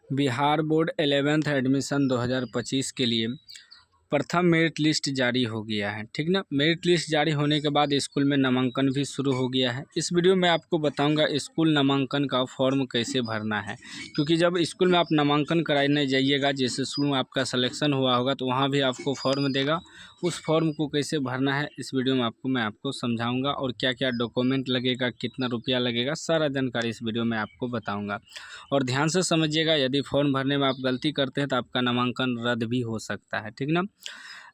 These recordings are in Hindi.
बिहार बोर्ड 11th एडमिशन 2025 के लिए प्रथम मेरिट लिस्ट जारी हो गया है। ठीक ना। मेरिट लिस्ट जारी होने के बाद स्कूल में नामांकन भी शुरू हो गया है। इस वीडियो में आपको बताऊंगा स्कूल नामांकन का फॉर्म कैसे भरना है, क्योंकि जब स्कूल में आप नामांकन कराने जाइएगा, जिस स्कूल में आपका सिलेक्शन हुआ होगा, तो वहाँ भी आपको फॉर्म देगा। उस फॉर्म को कैसे भरना है इस वीडियो में मैं आपको समझाऊंगा, और क्या क्या डॉक्यूमेंट लगेगा, कितना रुपया लगेगा, सारा जानकारी इस वीडियो में आपको बताऊँगा। और ध्यान से समझिएगा, यदि फॉर्म भरने में आप गलती करते हैं तो आपका नामांकन रद्द भी हो सकता है। ठीक ना।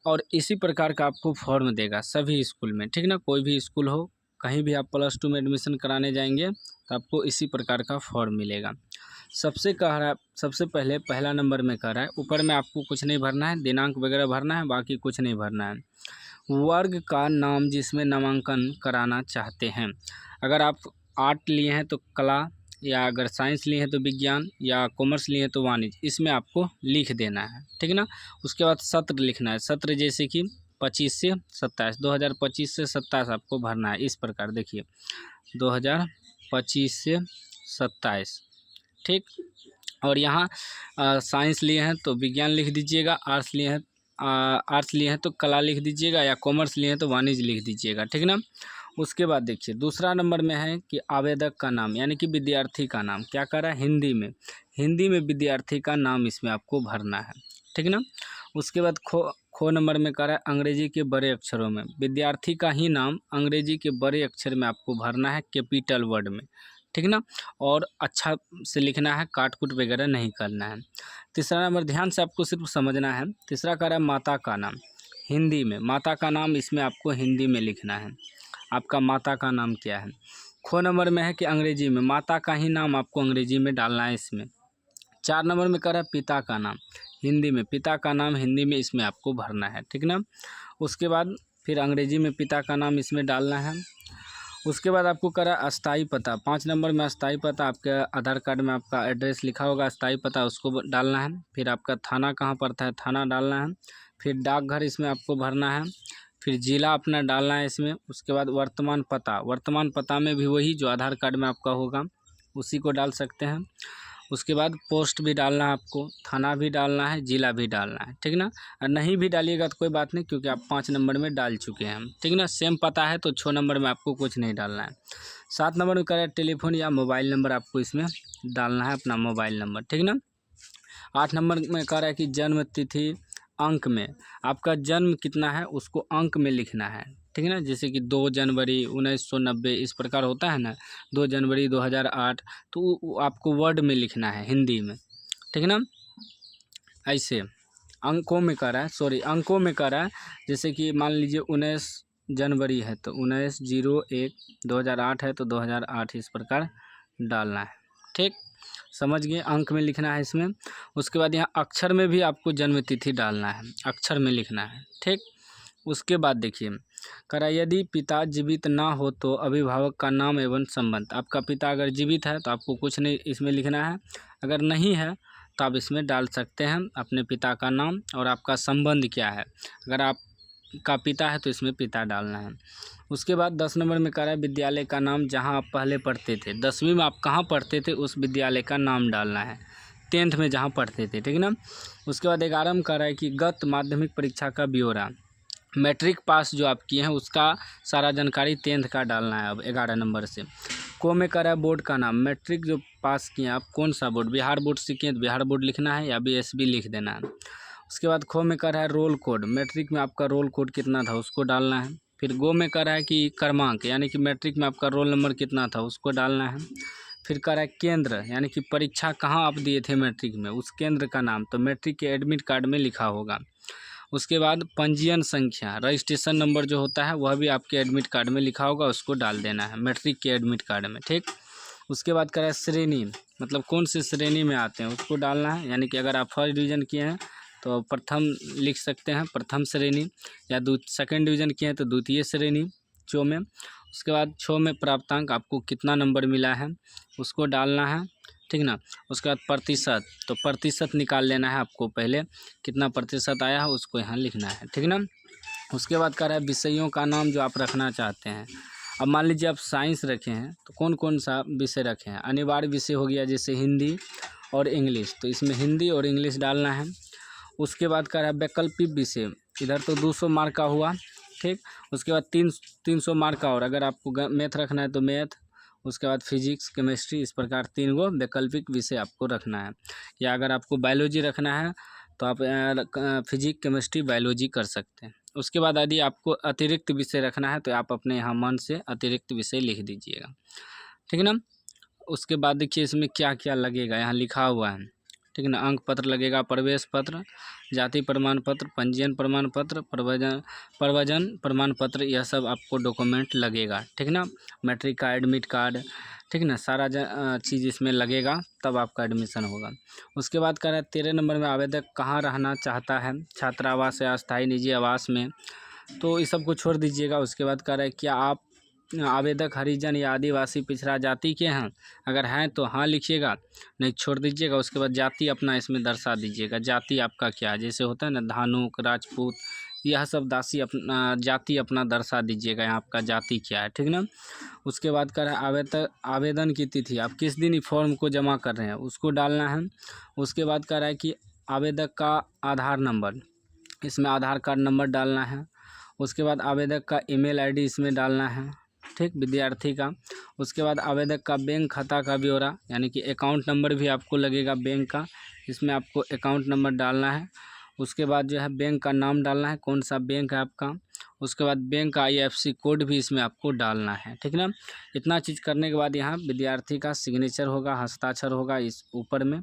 और इसी प्रकार का आपको फॉर्म देगा सभी स्कूल में। ठीक ना। कोई भी स्कूल हो, कहीं भी आप +2 में एडमिशन कराने जाएंगे तो आपको इसी प्रकार का फॉर्म मिलेगा। सबसे पहले पहला नंबर में कह रहा है, ऊपर में आपको कुछ नहीं भरना है, दिनांक वगैरह भरना है, बाकी कुछ नहीं भरना है। वर्ग का नाम जिसमें नामांकन कराना चाहते हैं। अगर आप आर्ट लिए हैं तो कला, या अगर साइंस लिए हैं तो विज्ञान, या कॉमर्स लिए हैं तो वाणिज्य, इसमें आपको लिख देना है। ठीक ना। उसके बाद सत्र लिखना है। सत्र जैसे कि 25 से 27, 2025 से 27 आपको भरना है। इस प्रकार देखिए 2025 से 27। ठीक। और यहाँ साइंस लिए हैं तो विज्ञान लिख दीजिएगा, आर्ट्स लिए हैं तो कला लिख दीजिएगा, या कॉमर्स लिए हैं तो वाणिज्य लिख दीजिएगा। ठीक ना। उसके बाद देखिए दूसरा नंबर में है कि आवेदक का नाम, यानी कि विद्यार्थी का नाम क्या कर रहा है, हिंदी में विद्यार्थी का नाम इसमें आपको भरना है। ठीक ना। उसके बाद खो नंबर में कर रहा है अंग्रेजी के बड़े अक्षरों में। विद्यार्थी का ही नाम अंग्रेजी के बड़े अक्षर में आपको भरना है, कैपिटल वर्ड में। ठीक ना। और अच्छा से लिखना है, काट कुट वगैरह नहीं करना है। तीसरा नंबर ध्यान से आपको सिर्फ समझना है। तीसरा कह रहा है माता का नाम, हिंदी में माता का नाम इसमें आपको हिंदी में लिखना है। आपका माता का नाम क्या है। खो नंबर में है कि अंग्रेजी में माता का ही नाम आपको अंग्रेजी में डालना है इसमें। 4 नंबर में कह रहा है पिता का नाम, हिंदी में पिता का नाम हिंदी में इसमें आपको भरना है। ठीक ना। उसके बाद फिर अंग्रेजी में पिता का नाम इसमें डालना है। उसके बाद आपको करा अस्थाई पता, 5 नंबर में अस्थाई पता, आपके आधार कार्ड में आपका एड्रेस लिखा होगा अस्थाई पता, उसको डालना है। फिर आपका थाना कहाँ पड़ता है, थाना डालना है। फिर डाकघर इसमें आपको भरना है। फिर ज़िला अपना डालना है इसमें। उसके बाद वर्तमान पता में भी वही जो आधार कार्ड में आपका होगा उसी को डाल सकते हैं। उसके बाद पोस्ट भी डालना है आपको, थाना भी डालना है, ज़िला भी डालना है। ठीक ना। और नहीं भी डालिएगा तो कोई बात नहीं, क्योंकि आप 5 नंबर में डाल चुके हैं। ठीक ना। सेम पता है तो 6 नंबर में आपको कुछ नहीं डालना है। 7 नंबर में करें टेलीफोन या मोबाइल नंबर आपको इसमें डालना है, अपना मोबाइल नंबर। ठीक ना। 8 नंबर में कह रहा है कि जन्म तिथि अंक में, आपका जन्म कितना है उसको अंक में लिखना है। ठीक है ना। जैसे कि 2 जनवरी 1990 इस प्रकार होता है ना, 2 जनवरी 2008, तो आपको वर्ड में लिखना है हिंदी में। ठीक है ना। ऐसे अंकों में कर रहा है, अंकों में कर रहा है। जैसे कि मान लीजिए 19 जनवरी है तो 19/01 2008 है तो 2008 इस प्रकार डालना है। ठीक, समझ गए। अंक में लिखना है इसमें। उसके बाद यहाँ अक्षर में भी आपको जन्म तिथि डालना है, अक्षर में लिखना है। ठीक। उसके बाद देखिए करा यदि पिता जीवित ना हो तो अभिभावक का नाम एवं संबंध। आपका पिता अगर जीवित है तो आपको कुछ नहीं इसमें लिखना है, अगर नहीं है तो आप इसमें डाल सकते हैं अपने पिता का नाम और आपका संबंध क्या है। अगर आपका पिता है तो इसमें पिता डालना है। उसके बाद 10 नंबर में कह रहा है विद्यालय का नाम जहां आप पहले पढ़ते थे, 10वीं में आप कहां पढ़ते थे उस विद्यालय का नाम डालना है, 10th में जहां पढ़ते थे। ठीक ना। उसके बाद 11 में कह रहा है कि गत माध्यमिक परीक्षा का ब्यौरा, मैट्रिक पास जो आप किए हैं उसका सारा जानकारी 10th का डालना है अब 11 नंबर से। को में कह रहा है बोर्ड का नाम, मैट्रिक जो पास किए आप कौन सा बोर्ड, बिहार बोर्ड से किए तो बिहार बोर्ड लिखना है या BSB लिख देना है। उसके बाद खो में कह रहा है रोल कोड, मैट्रिक में आपका रोल कोड कितना था उसको डालना है। फिर गो में कह रहा है कि क्रमांक, यानी कि मैट्रिक में आपका रोल नंबर कितना था उसको डालना है। फिर कह रहा है केंद्र, यानी कि परीक्षा कहाँ आप दिए थे मैट्रिक में उस केंद्र का नाम तो मैट्रिक के एडमिट कार्ड में लिखा होगा। उसके बाद पंजीयन संख्या, रजिस्ट्रेशन नंबर जो होता है वह भी आपके एडमिट कार्ड में लिखा होगा, उसको डाल देना है मैट्रिक के एडमिट कार्ड में। ठीक। उसके बाद कह रहा है श्रेणी, मतलब कौन सी श्रेणी में आते हैं उसको डालना है, यानी कि अगर आप फर्स्ट डिवीज़न किए हैं तो प्रथम लिख सकते हैं प्रथम श्रेणी, या सेकंड डिवीज़न किए हैं तो द्वितीय श्रेणी चो में। उसके बाद 6 में प्राप्तांक, आपको कितना नंबर मिला है उसको डालना है। ठीक ना। उसके बाद प्रतिशत, तो प्रतिशत निकाल लेना है आपको, पहले कितना प्रतिशत आया है उसको यहाँ लिखना है। ठीक ना। उसके बाद कह रहा है विषयों का नाम जो आप रखना चाहते हैं। अब मान लीजिए आप साइंस रखे हैं तो कौन कौन सा विषय रखे हैं, अनिवार्य विषय हो गया जैसे हिंदी, और इंग्लिश, तो इसमें हिंदी और इंग्लिश डालना है। उसके बाद कह रहा है वैकल्पिक विषय, इधर तो 200 मार्क का हुआ, ठीक। उसके बाद 300 मार्क का, और अगर आपको मैथ रखना है तो मैथ, उसके बाद फिजिक्स, केमिस्ट्री, इस प्रकार 3 गो वैकल्पिक विषय आपको रखना है। या अगर आपको बायोलॉजी रखना है तो आप फिजिक्स, केमिस्ट्री, बायोलॉजी कर सकते हैं। उसके बाद यदि आपको अतिरिक्त विषय रखना है तो आप अपने यहाँ मन से अतिरिक्त विषय लिख दीजिएगा, ठीक है ना। उसके बाद देखिए इसमें क्या क्या लगेगा, यहाँ लिखा हुआ है, ठीक है ना। अंक पत्र लगेगा, प्रवेश पत्र, जाति प्रमाण पत्र, पंजीयन प्रमाण पत्र, प्रवजन प्रमाण पत्र, यह सब आपको डॉक्यूमेंट लगेगा, ठीक ना। मैट्रिक का एडमिट कार्ड, ठीक ना, सारा चीज़ इसमें लगेगा, तब आपका एडमिशन होगा। उसके बाद कह रहा है 13 नंबर में आवेदक कहाँ रहना चाहता है, छात्रावास या अस्थायी निजी आवास में, तो इस सब को छोड़ दीजिएगा। उसके बाद कह रहा है क्या आप आवेदक हरिजन या आदिवासी पिछड़ा जाति के हैं, अगर हैं तो हाँ लिखिएगा, नहीं छोड़ दीजिएगा। उसके बाद जाति अपना इसमें दर्शा दीजिएगा, जाति आपका क्या है, जैसे होता है ना धानुक, राजपूत, यह सब दासी अपना जाति अपना दर्शा दीजिएगा, यहाँ आपका जाति क्या है, ठीक ना। उसके बाद कह रहा है आवेदन की तिथि, आप किस दिन ये फॉर्म को जमा कर रहे हैं उसको डालना है। उसके बाद कह रहा है कि आवेदक का आधार नंबर, इसमें आधार कार्ड नंबर डालना है। उसके बाद आवेदक का ईमेल आईडी इसमें डालना है, ठीक, विद्यार्थी का। उसके बाद आवेदक का बैंक खाता का ब्यौरा, यानी कि अकाउंट नंबर भी आपको लगेगा बैंक का, इसमें आपको अकाउंट नंबर डालना है। उसके बाद जो है बैंक का नाम डालना है, कौन सा बैंक है आपका। उसके बाद बैंक का IFSC कोड भी इसमें आपको डालना है, ठीक ना। इतना चीज़ करने के बाद यहाँ विद्यार्थी का सिग्नेचर होगा, हस्ताक्षर होगा इस ऊपर में।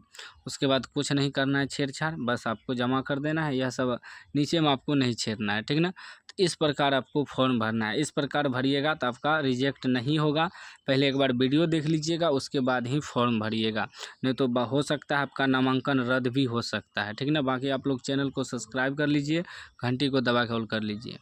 उसके बाद कुछ नहीं करना है छेड़छाड़, बस आपको जमा कर देना है, यह सब नीचे में आपको नहीं छेड़ना है, ठीक ना। तो इस प्रकार आपको फॉर्म भरना है, इस प्रकार भरिएगा तो आपका रिजेक्ट नहीं होगा। पहले एक बार वीडियो देख लीजिएगा, उसके बाद ही फॉर्म भरिएगा, नहीं तो हो सकता है आपका नामांकन रद्द भी हो सकता है, ठीक ना। बाकी आप लोग चैनल को सब्सक्राइब कर लीजिए, घंटी को दबा के ऑल कर लीजिए।